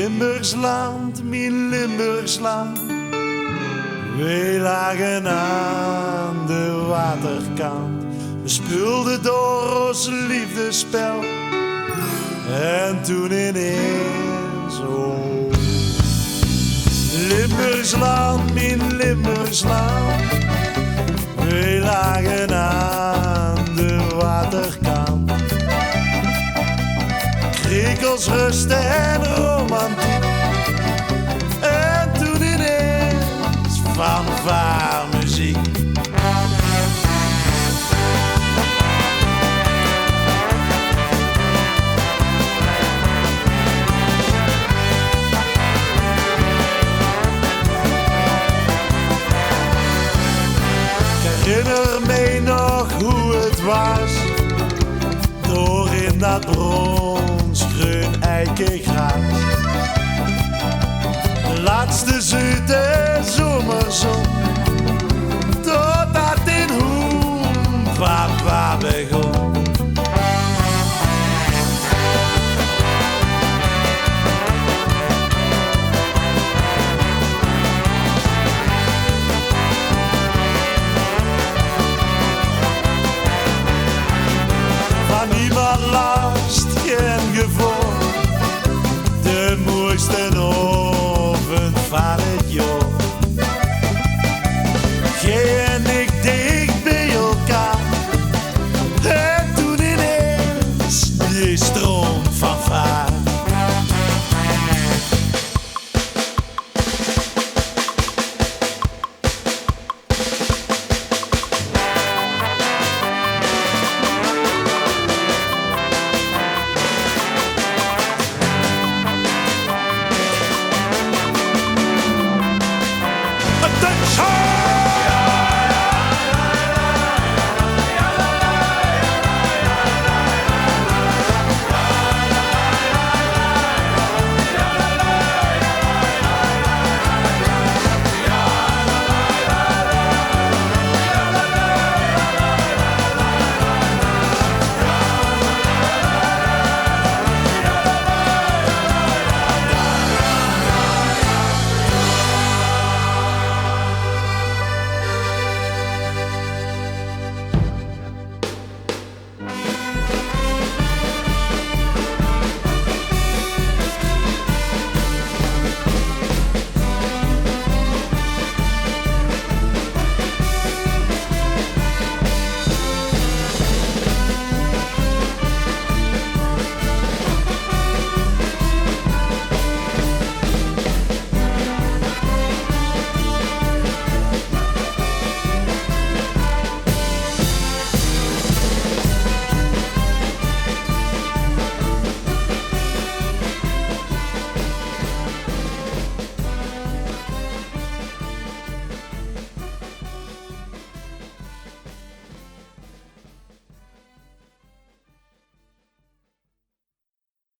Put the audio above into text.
Limburgsland, mijn Limburgsland. Wij lagen aan de waterkant. We speelden door ons liefdespel. En toen ineens, oh. Limburgsland, mijn Limburgsland. Wij lagen aan de waterkant. Krekels, rust en romantiek. En toen ineens fanfaremuziek. Ik herinner me nog hoe het was, door in dat bronsgroen eikengraas. De laatste zoete zomerzon, totdat in Hoen papa begon. Niemand last, geen gevoel. De mooiste oven van